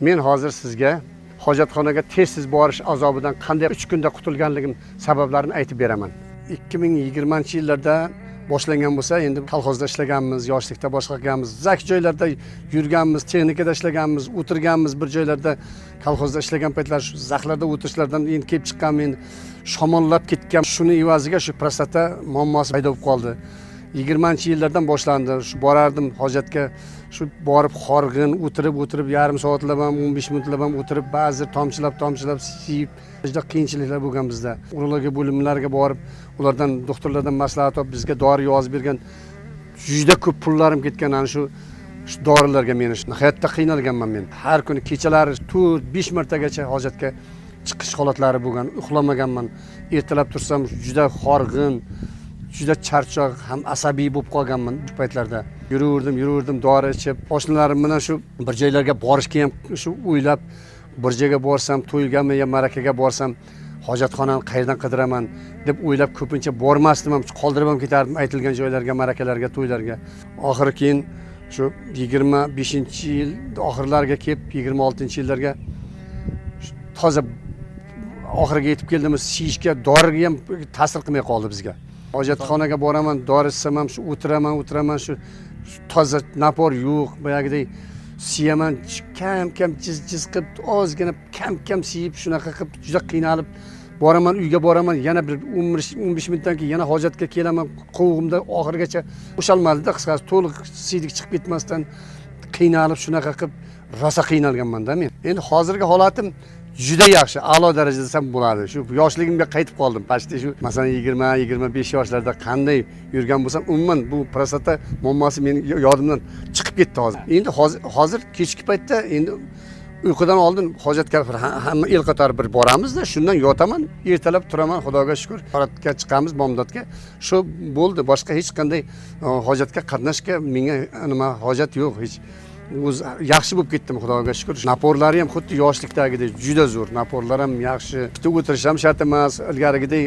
Men hozir sizga hojatxonaga tez borish azobidan qanday 3 kunda qutulganligim sabablarini aytib beraman. 2020-yillarda boshlangan bo'lsa, endi kolxozda ishlaganmiz, yoshlikda boshqa qilganmiz, zak joylarda yurganmiz, texnikada ishlaganmiz, o'tirganmiz, bir joylarda kolxozda ishlagan paytlar shu zaxlarda o'tirishlardan endi kelib chiqqan men shamollab ketgan. Shuni evaziga shu prostata muammosi paydo bo'lib qoldi. 20-yillardan boshlandi. Shu borardim hojatga, shu borib horg'in o'tirib yarim soatlab ham 15 minutlab ham o'tirib, ba'zi tomchilab siyib, juda qiyinchiliklar bo'lgan bizda. Urologiya bo'limlariga borib, ulardan doktorlardan maslahat olib bizga dori yozib bergan, juda ko'p pullarim ketgan ana shu dorilarga men hayotda qiynalganman men. Har kuni kechalari 4-5 martagacha hojatga chiqish holatlari bo'lgan, uxlamaganman. Ertalab tursam juda horg'in, juda charchoq, ham asabiy bo'lib qolganman shu paytlarda. Yuraverdim, dori ichib, oshnalarim bilan shu bir joylarga borishga ham shu o'ylab, bir joyga borsam, to'yganmi yo marakaga borsam, hojatxonani qayerdan qidiraman deb o'ylab ko'pincha bormasdim ham, qoldirib ham ketardim aytilgan joylarga, marakalarga, to'ylarga. Oxiri keyin shu 25-yil oxirlariga kelib, 26-yillarga toza oxiriga yetib keldimiz. Siyishga, doriga ham ta'sir qilmay qoldi bizga. Hojatxonaga boraman, dori ichsam ham shu o'tiraman, shu toza napor yo'q, boyagidek siyaman, kam jiz qilib, ozgina kam siyib, shunaqa qilib juda qiynalib boraman, uyga boraman, yana bir 15 minutdan keyin yana hojatga kelaman, qovug'imda oxirigacha o'shalmadi-da, qisqasi to'liq siydik chiqib ketmasdan qiynalib shunaqa qilib rosa qiynalganman-da men. Endi hozirgi holatim juda yaxshi, a'lo darajada desam bo'ladi. Shu yoshligimga qaytib qoldim. Pashti shu masalan 20-25 yoshlarda qanday yurgan bo'lsam, umuman bu prostata muammosi meni yodimdan chiqib ketdi hozir. Endi hozir kechki paytda endi uyqudan oldin hojatga hamma el qatori bir boramizda, shundan yotaman, ertalab turaman, Xudoga shukr. Horatga chiqamiz bomdodga. Shu bo'ldi, boshqa hech qanday hojatga qatnashga menga nima hojat yo'q hech. O'z yaxshi bo'lib ketdim, Xudoga shukr. Naporlari ham xuddi yoshlikdagidek juda zo'r. Naporlar ham yaxshi. Bitta o'tirish ham shart emas. Ilgarigidek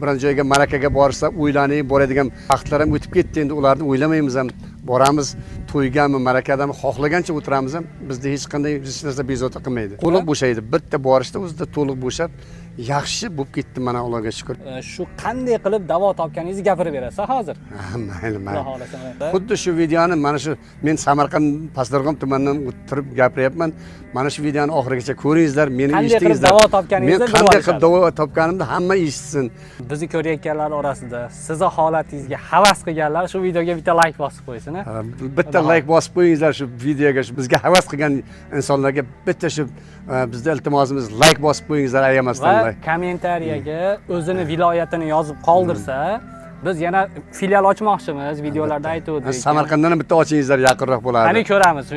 biron joyga marakaga borsa, o'ylanib boradigan vaqtlar ham o'tib ketdi. Endi ularni o'ylamaymiz ham. Boramiz, to'ygami, marakadami xohlagancha o'tiramiz ham. Bizda hech qanday hech narsa bezovta qilmaydi. To'liq bo'shaydi. Bitta borishda o'zida to'liq bo'shab, yaxshi bo'lib ketdi mana Allohga shukr. Shu qanday qilib davo topganingizni gapirib berasiz hozir? Mayli. Xuddi shu videoni mana shu men Samarqand Pastdarg'om tumanidan o'tirib gapiryapman. Mana shu videoni oxirigacha ko'ringizlar, meni eshitingizlar. Qanday qilib davo topganingizni, men qanday qilib davo topganimni hamma eshitsin. Bizni ko'rayotganlar orasida sizni holatingizga havas qilganlar shu videoga bitta like bosib qo'ysin. Bitta like bosib qo'yingizlar shu videoga, bizga havas qilgan insonlarga bitta shu bizda iltimosimiz like bosib qo'yingizlar, ayamasdan. Va kommentariyaga o'zini viloyatini yozib qoldirsa, biz yana filial ochmoqchimiz, videolarda aytdik. Samarqanddan bitta ochingizlar, yaqinroq bo'ladi. Qani ko'ramiz.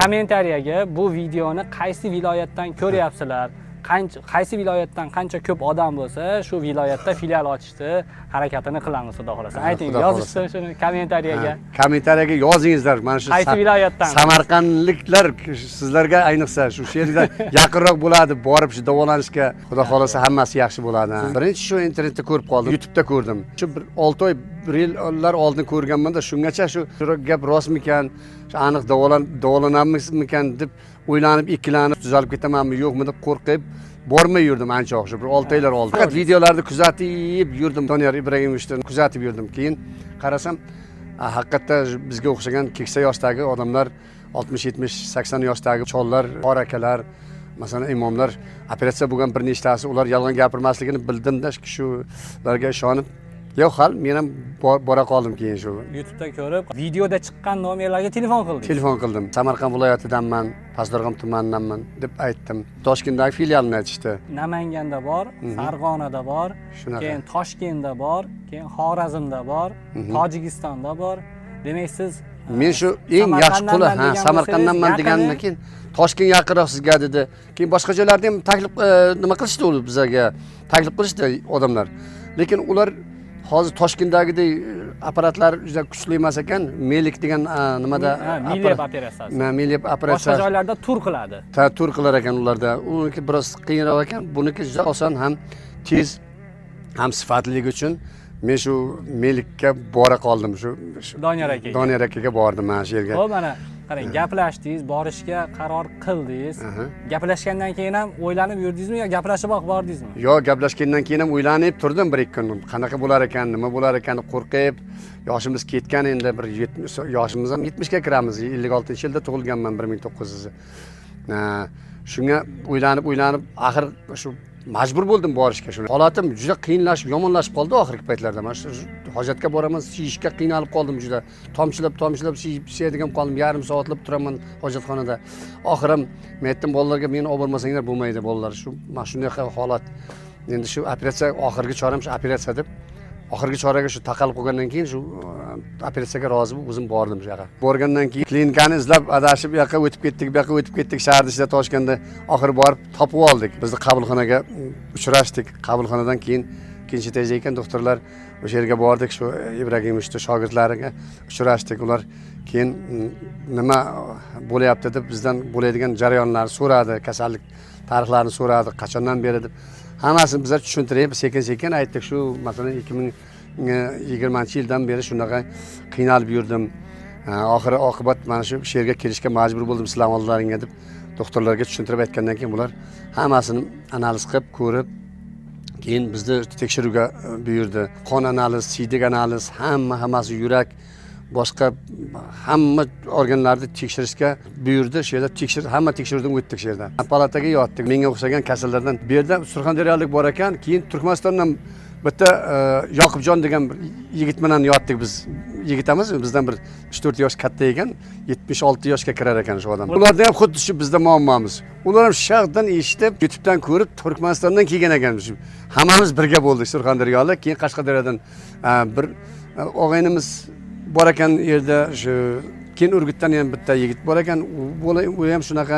Kommentariyaga bu videoni qaysi viloyatdan ko'ryapsizlar, qaysi viloyatdan qancha ko'p odam bo'lsa, shu viloyatda filial ochishni harakatini qilamiz, xudo xolasa. Ayting, yozishsin shuni kommentariyaga. Kommentariyaga yozingizlar. Mana shu qaysi viloyatdan? Samarqandliklar sizlarga ayniqsa shu yerda yaqinroq bo'ladi, borib shu davolanishga, xudo xolasa hammasi yaxshi bo'ladi. Birinchi shu internetda ko'rib qoldim, YouTube'da ko'rdim. Shu bir 6 oy, 1 yillar oldin ko'rganman-da, shungacha shu gap rostmikan, aniq davolanamizmikan deb o'ylanib, ikkilanib, tuzalib ketamanmi, yo'qmi deb qo'rqib bormay yurdim ancha o'xshab. Bir 6 oylar oldin. Faqat videolarni kuzatib yurdim, Doniyor Ibragimovni kuzatib yurdim. Keyin qarasam, haqiqatda bizga o'xshagan keksa yoshdagi odamlar, 60, 70, 80 yoshdagi chollar, orakalar, masalan imomlar operatsiya bo'lgan bir nechtasi, ular yolg'on gapirmasligini bildim-da, shularga ishonib yo'q, hal men ham bora qoldim keyin shu. YouTube'da ko'rib, videoda chiqqan nomerlarga telefon qildim. Telefon qildim. Samarqand viloyatidanman, Pastdarg'om tumanidanman deb aytdim. Toshkentdagi filialni aytishdi. Namanganda bor, Farg'onada bor, keyin Toshkentda bor, keyin Xorazmda bor, Tojikistonda bor. Demak siz men shu eng yaxshi quli, Samarqanddanman degandan keyin Toshkent yaqinroq sizga dedi. Keyin boshqa joylarda ham taklif nima qilishdi u bizga? Taklif qilishdi odamlar. Lekin ular hozir Toshkentdagidek apparatlar juda kuchli emas ekan. Melik degan nimada Miliyab operatsiyasi. Miliyab operatsiya. Boshqa joylarda tur qiladi. Tur qilar ekan ularda. Uniki biroz qiyinroq ekan. Buniki juda oson, ham tez, ham sifatliligi uchun men shu Melikka bora qoldim. Shu Doniyor akaga. Doniyor akaga bordim mana shu yerga. Xo'p, mana qarang, gaplashdingiz, borishga qaror qildingiz. Gaplashgandan keyin ham o'ylanib yurdingizmi yo gaplashibroq bordingizmi? Yo'q, gaplashgandan keyin ham o'ylanib turdim 1-2 kun. Qanaqa bo'lar ekan, nima bo'lar ekan qo'rqib. Yoshimiz ketgan endi bir 70 yoshimiz ham 70 ga kiramiz. 56-yilda tug'ilganman 1900. Shunga o'ylanib axir shu majbur bo'ldim borishga. Shuni holatim juda qiyinlashib, yomonlashib qoldi oxirgi paytlarda. Men shu hojatga boraman, siyishga qiynalib qoldim juda. Tomchilab siyadigan qoldim, yarim soatlab turaman hojatxonada. Oxirim men aytdim bolalarga meni olib bormasanglar bo'lmaydi bolalar. Shu mana shunday holat. Endi shu operatsiya oxirgi choram shu operatsiya deb oxirgi choraga shu taqalib qolgandan keyin shu operatsiyaga rozi bo'lib o'zim bordim shu yoqqa. Borgandan keyin klinikani izlab adashib bu yoqqa o'tib ketdik, shahar ichida Toshkentda oxiri borib topib oldik. Bizni qabulxonaga uchrashdik. Qabulxonadan keyin ikkinchi etajda ekan doktorlar o'sha yerga bordik, shu Ibragimovich shogirdlariga uchrashdik. Ular keyin nima bo'layapti deb bizdan bo'ladigan jarayonlarni so'radi, kasallik tarixlarini so'radi, qachondan beri deb. Hammasini bizlar tushuntirib, sekin-sekin aytdik. Shu masalan 2020-yildan beri shunaqa qiynalib yurdim. Oxiri oqibat mana shu yerga kelishga majbur bo'ldim sizlar oldlaringga deb doktorlarga tushuntirib aytgandan keyin bular hammasini analiz qilib, ko'rib, keyin bizni tekshiruvga buyurdi. Qon analiz, siydik analiz, hammasi yurak, boshqa hamma organlarni tekshirishga buyurdi. Shu yerda hamma tekshiruvdan o'tdik shu yerda. Palataga yotdik. Menga o'xshagan kasallardan bu yerda surxondaryolik bor ekan, keyin Turkmanistondan bitta Yoqubjon degan bir yigit bilan yotdik biz. Yigitamiz bizdan bir 3-4 yosh katta ekan, 76 yoshga kirar ekan shu odam. Ularda ham xuddi shu bizda muammomiz. Ular ham sharqdan eshitib, YouTube'dan ko'rib, Turkmanistondan kelgan ekan. Hammamiz birga bo'ldik surxondaryolik, keyin Qashqadaryodan bir o'g'aynimiz bor ekan yerda, shu keyin Urgutdan ham bitta yigit bor ekan, u ham shunaqa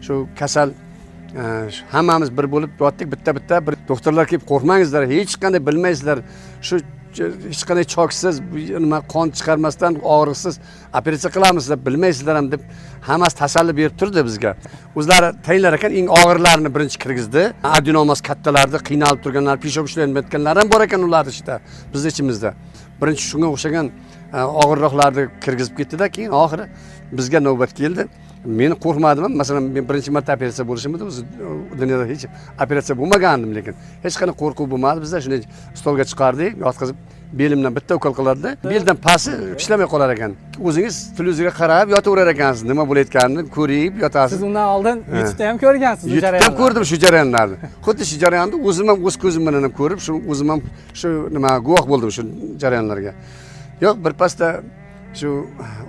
shu kasal. Hammamiz bir bo'lib yotdik, bitta bir doktorlar kelib qo'rqmangizlar, hech qanday bilmaysizlar, shu hech qanday choksiz, nima qon chiqarmasdan og'riqsiz operatsiya qilamiz deb bilmaysizlar ham deb hammasi tasalli berib turdi bizga. O'zlari tayinlar ekan, eng og'irlarini birinchi kirgizdi. Adenomas kattalarni qiynalib turganlar, peshobda ishlayotganlar ham bor ekan ular ichida, biz ichimizda. Birinchi shunga o'xshagan og'irroqlarni kirgizib ketdi-da, keyin oxiri bizga navbat keldi. Men qo'rqmadim, masalan, men birinchi marta operatsiya bo'lishim edi, o'zi dunyoda hech operatsiya bo'lmagandim, lekin hech qanday qo'rquv bo'lmadi. Bizlar shunday stolga chiqardik, yotqizib belimdan bitta ukol qilardi. Beldan pasti ishlamay qolar ekan. O'zingiz televizorga qarab yotaverar ekansiz, nima bo'layotganini ko'rib yotasiz. Siz undan oldin YouTube'da ham ko'rgansiz bu jarayonni. YouTube'da ko'rdim shu jarayonlarni. Xuddi shu jarayonni o'zim ham o'z ko'zim bilan ko'rib, shu o'zim ham shu nima guvoh bo'ldim shu jarayonlarga. Yo'q, bir pasda shu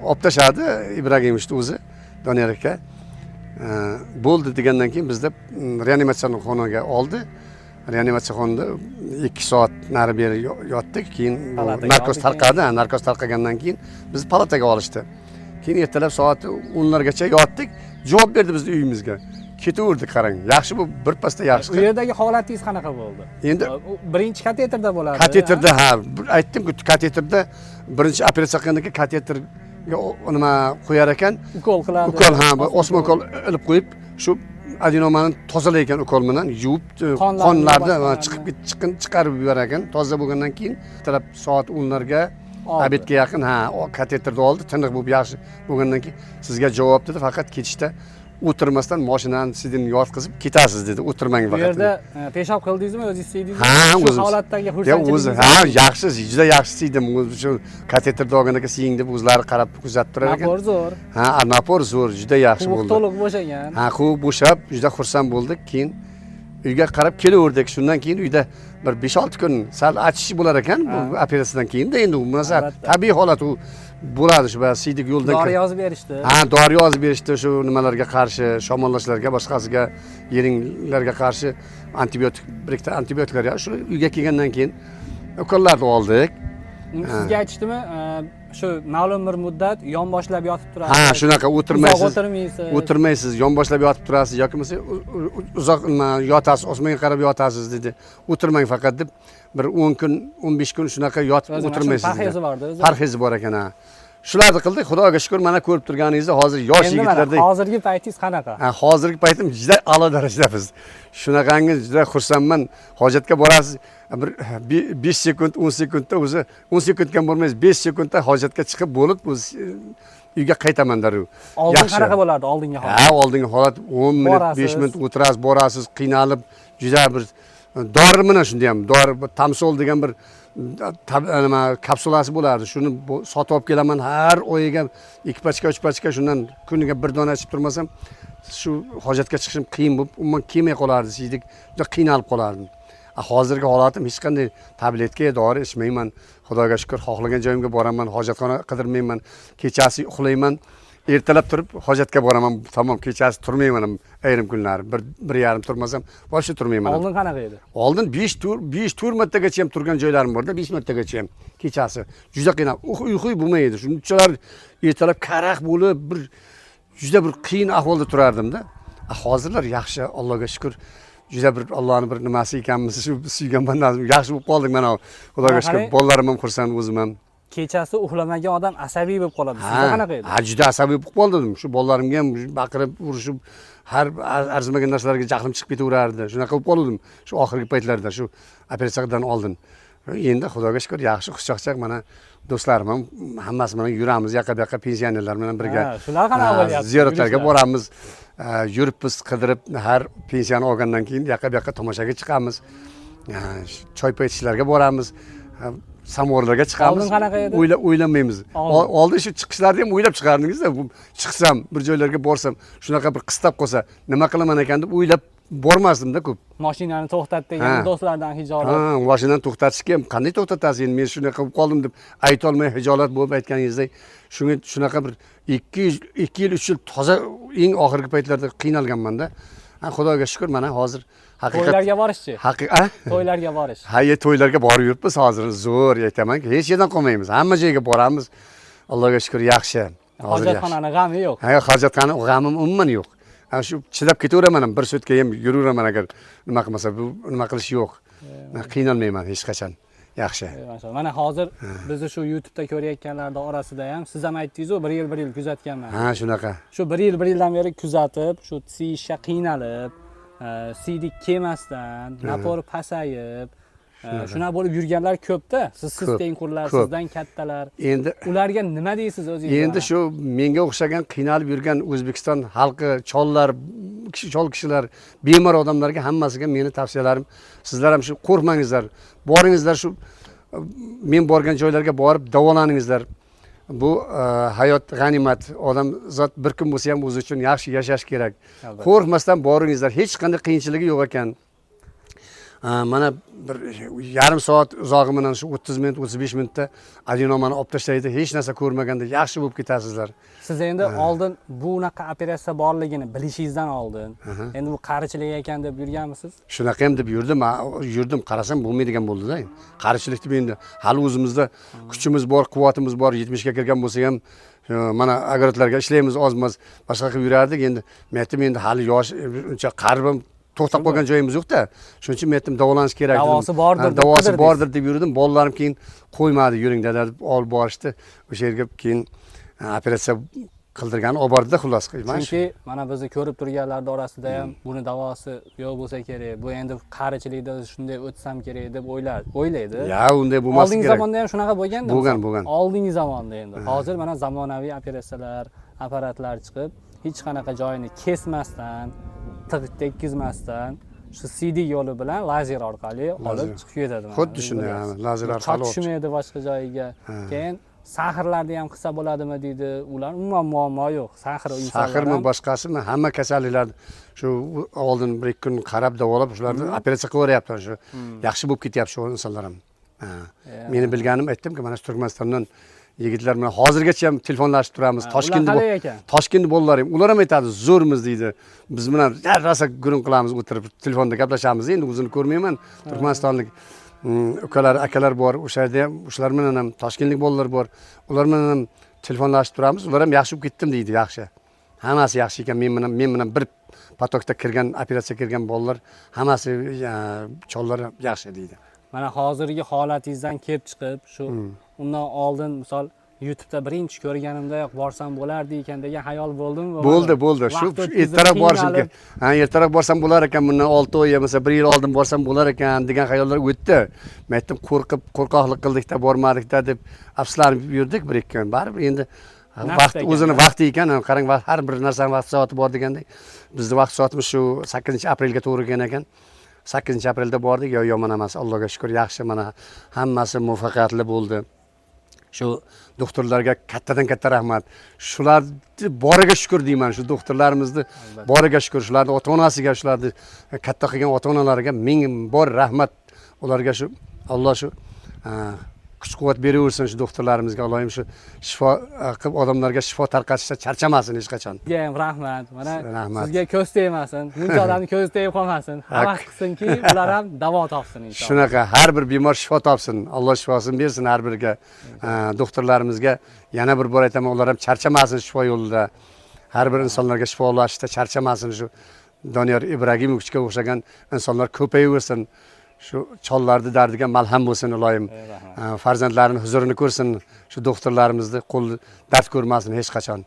olib tashladi Ibragimovich o'zi. Doniyor aka bo'ldi degandan keyin bizda reanimatsiya xonaga oldi. Reanimatsiya xonada 2 soat nari beri yotdik. Keyin narkoz tarqadi. Narkoz tarqagandan keyin bizni palataga olishdi. Keyin ertalab soat 10largacha yotdik. Javob berdi bizni uyimizga. Ketaverdik, qarang. Yaxshi bu bir pasda yaxshi. U yerdagi holatingiz qanaqa bo'ldi? Endi birinchi kateterda bo'ladi. Kateterda, aytdim-ku, kateterda birinchi operatsiya qilgandan keyin kateter nima qo'yar ekan, ukol qiladi. Ukol, osma ukol ilib qo'yib, shu adenomani tozalaykan ukol bilan yuvib, qonlarni chiqarib yuborar ekan. Toza bo'lgandan keyin ertalab soat 10larga obedga yaqin kateterda oldi. Tiniq bo'lib yaxshi bo'lgandan keyin sizga javob dedi, faqat ketishda o'tirmasdan mashinani sidini yotqizib ketasiz dedi. O'tirmang faqat. Bu yerda peshob qildingizmi, o'zingiz siydingizmi? Shu holatdagi xursandchilik. Yaxshi, juda yaxshi siydim. Shu kateterda olganda siying deb o'zlari qarab kuzatib turar ekan. Napor zo'r. Napor zo'r, juda yaxshi bo'ldi. To'liq bo'shagan. Quv bo'shab, juda xursand bo'ldik. Keyin uyga qarab kelaverdik. Shundan keyin uyda bir 5-6 kun sal achish bo'lar ekan bu operatsiyadan keyin-da, endi u munosab tabiiy holat u bo'ladi. Shu siydik yo'ldan dori yozib berishdi. Dori yozib berishdi shu nimalarga qarshi, shamollashlarga, boshqasiga, yeringlarga qarshi antibiotiklar. Shu uyga kelgandan keyin ukollarni oldik. Sizga aytishdimi, shu ma'lum bir muddat yonboshlab yotib turasiz. Shunaqa o'tirmaysiz, yonboshlab yotib turasiz yoki bo'lmasa uzoq yotasiz, osmonga qarab yotasiz dedi. O'tirmang faqat deb bir 10 kun, 15 kun shunaqa yotib o'tirmaysiz. Parhezi bordi. Parhezi bor ekan. Shularni qildik. Xudoga shukr, mana ko'rib turganingizda hozir yosh Endi mana yigitlardek. hozirgi paytingiz qanaqa? Hozirgi paytim juda a'lo darajada biz. Shunaqangi juda xursandman. Hojatga borasiz, bir 5 sekund, 10 sekundda o'zi 10 sekundga bormaysiz, 5 sekundda hojatga chiqib bo'lib, o'z uyga qaytaman darrov. Oldin qanaqa bo'lardi oldingi holat? Oldingi holat 10 minut, 5 minut o'tirasiz, borasiz, qiynalib, juda bir dori mana shunday ham, dori Tamsol degan bir nima kapsulasi bo'lardi. Shuni sotib olib kelaman har oyiga 2 pachka, 3 pachka, shundan kuniga bir dona ichib turmasam, shu hojatga chiqishim qiyin bo'lib, umuman kelmay qolardi, siydik, juda qiynalib qolardim. Hozirgi holatim hech qanday tabletka, dori ichmayman. Xudoga shukr, xohlagan joyimga boraman, hojatxona qidirmayman. Kechasi uxlayman, ertalab turib hojatga boraman. Tamom, kechasi turmayman ayrim kunlari. Bir yarim turmasam, boshqa turmayman. Oldin qanaqa edi? Oldin 5 tur martagacha ham turgan joylarim borda, 5 martagacha ham kechasi. Juda qiynab, uyqu bo'lmaydi. Shunchalar ertalab karaxt bo'lib, bir juda bir qiyin ahvolda turardim-da. Hozirlar yaxshi, Allohga shukr. Juda bir Allohning bir nimasi ekanmiz, shu suygan bandamiz. Yaxshi bo'lib qoldik mana. Xudoga shukr, bolalarim ham xursand, o'zim ham. Kechasi uxlamagan odam asabiy bo'lib qoladi. Sizda qanaqa edi? Juda asabiy bo'lib qoldim. Shu bolalarimga ham baqirib, urishib, har arzimagan narsalarga jahlim chiqib ketaverardi. Shunaqa bo'lib qoldim shu oxirgi paytlarda, shu operatsiyadan oldin. Endi Xudoga shukr, yaxshi xushchaqchaq mana do'stlarim ham hammasi bilan yuramiz, yaqa-buyoqqa pensionerlar bilan birga. Shular qanaqa bo'lyapti? Ziyoratlarga boramiz. Yuribmiz, qidirib, har pensiyani olgandan keyin yaqa-buyoqqa tomoshaga chiqamiz. Choy paytishlarga boramiz. Samovarlarga chiqamiz. Oldin qanaqa edi? O'ylamaymiz. Oldin shu chiqishlarni ham o'ylab chiqardingiz-da, chiqsam, bir joylarga borsam, shunaqa bir qistab qolsa, nima qilaman ekan deb o'ylab bormasdim-da ko'p. Mashinani to'xtat degan do'stlardan hijolat. Mashinani to'xtatishga ham qanday to'xtatasiz endi, men shunaqa bo'lib qoldim deb ayta olmay hijolat bo'lib aytganingizdek, shunaqa bir 2 yil 3 yil toza eng oxirgi paytlarda qiynalganman-da. Xudoga shukr, mana hozir haqiqat to'ylarga borishchi? To'ylarga borish. To'ylarga borib yuribmiz hozir. Zo'r aytaman-ki, hech yerdan qolmaymiz. Hamma joyga boramiz. Allohga shukr, yaxshi. Hojatxonani g'ami yo'q. Hojatxona g'amim umuman yo'q. Shu chidab ketaveraman ham, bir sutka ham yuraveraman agar nima qilmasa, bu nima qilish yo'q. Qiynalmayman hech qachon. Yaxshi. Mana hozir bizni shu YouTube'da ko'rayotganlarning orasida ham siz ham aytdingiz-ku, 1 yil kuzatganman. Shunaqa. Shu 1 yildan beri kuzatib, shu siyishga qiynalib, siydik kelmasdan, napori pasayib, shuna bo'lib yurganlar ko'p-da. Siz tengqurlar, sizdan kattalar. Endi ularga nima deysiz o'zingiz? Endi shu menga o'xshagan qiynalib yurgan O'zbekiston xalqi, chollar, chol kishilar, bemor odamlarga hammasiga meni tavsiyalarim, sizlar ham shu qo'rqmangizlar. Boringizlar, shu men borgan joylarga borib davolaningizlar. Bu hayot g'animat. Odam zot bir kun bo'lsa ham o'zi uchun yaxshi yashash kerak. Qo'rqmasdan boringizlar. Hech qanday qiyinchiligi yo'q ekan. Mana bir yarim soat uzog'i bilan shu 30 minut, 35 minutda adenomani olib tashlaydi. Hech narsa ko'rmaganda yaxshi bo'lib ketasizlar. Siz endi oldin bunaqa operatsiya borligini bilishingizdan oldin, endi bu qarichilik ekan deb yurganmisiz? Shunaqa ham deb yurdim, qarasam bo'lmaydigan bo'ldi-da. Qarichilik deb endi hali o'zimizda kuchimiz bor, quvvatimiz bor, 70 ga kirgan bo'lsa ham mana agorotlarga ishlaymiz, ozmas, boshqa qilib yurardik. Endi men aytdim, endi hali yosh, uncha qarbim to'xtab qolgan joyimiz yo'q-da. Shuning uchun men aytdim, davolanish kerak. Davosi bordir deb yurdim. Bolalarim keyin qo'ymadi, yuring dada deb olib borishdi. O'sha yerga keyin operatsiya qildirgani olib bordi-da, xullas. Chunki mana bizni ko'rib turganlar orasida ham buni davosi yo'q bo'lsa kerak, bu endi qarichilikda shunday o'tsam kerak deb o'ylaydi. Unday bo'lmasa kerak. Oldingi zamonda ham shunaqa bo'lganda. Bo'lgan. Oldingi zamonda endi. Hozir mana zamonaviy operatsiyalar, apparatlar chiqib, hech qanaqa joyini kesmasdan, tig' tekkizmasdan, shu CD yo'li bilan lazer orqali olib chiqib ketadi. Xuddi shunday, lazer orqali tushmaydi boshqa joyiga. Keyin sahrlarni ham qilsa bo'ladimi deydi. Ular umuman muammo yo'q. Sahrmi boshqasimi, hamma kasalliklarni shu oldin 1-2 kun qarab davolab, shularni operatsiya qilyaptilar. Shu yaxshi bo'lib ketyapti shu insonlar ham. Meni bilganim aytdimki, mana Turkmanistondan yigitlar bilan hozirgacha ham telefonlashib turamiz. Toshkentda bolalar ham, ular ham aytadi, zo'rmiz deydi. Biz bilan rosa gurung qilamiz, o'tirib telefonda gaplashamiz. Endi o'zini ko'rmayman. Turkmanistonlik ukalar, akalar bor, o'sha yerda ham o'shalar bilan ham toshkentlik bolalar bor. Ular bilan ham telefonlashib turamiz. Ular ham yaxshi bo'lib ketdim deydi, yaxshi. Hammasi yaxshi ekan. Men bilan bir potokda kirgan, operatsiya kirgan bolalar hammasi chollar yaxshi deydi. Mana hozirgi holatingizdan kelib chiqib, shu undan oldin misol YouTube'da birinchi ko'rganimdayoq borsam bo'lardi ekan degan xayol bo'ldimi? Bo'ldi. Shu ertaroq borishim kerak. Ha, ertaroq borsam bo'lar ekan, bundan 6 oy bo'lmasa 1 yil oldin borsam bo'lar ekan degan xayollar o'tdi. Men aytdim, qo'rqoqlik qildik-da, bormadik-da deb afsuslanib yurdik bir ikki kun. Baribir endi vaqt o'zini vaqti ekan, qarang, har bir narsaning vaqt soati bor degandek. Bizning vaqt soatimiz shu 8-aprelga to'g'ri kelgan ekan. 8-aprelda bordik, yomon emas, Allohga shukr, yaxshi, mana hammasi muvaffaqiyatli bo'ldi. Shu doktorlarga katta rahmat. Shular boriga shukr deyman, shu doktorlarimizni boriga shukr, shularning ota-onasiga, shularni katta qilgan ota-onalariga ming bor rahmat. Ularga shu Alloh shu kuch-quvvat beraversin shu doktorlarimizga. Allohim shu shifo qilib odamlarga shifo tarqatishda charchamasin hech qachon. Sizga ham rahmat. Mana sizga ko'z tegmasin, buncha odamning ko'zi tegib qolmasin. Hamma qilsinki, ular ham davo topsin inshaalloh. Shunaqa, har bir bemor shifo topsin. Alloh shifosini bersin har biriga. Doktorlarimizga yana bir bor aytaman, ular ham charchamasin shifo yo'lida. Har bir insonlarga shifo ulashishda charchamasin. Shu Doniyor Ibragimovichga o'xshagan insonlar ko'payaversin. Shu chollarni dardiga malham bo'lsin iloyim. Farzandlarining huzurini ko'rsin. Shu doktorlarimizni qo'l dard ko'rmasin hech qachon.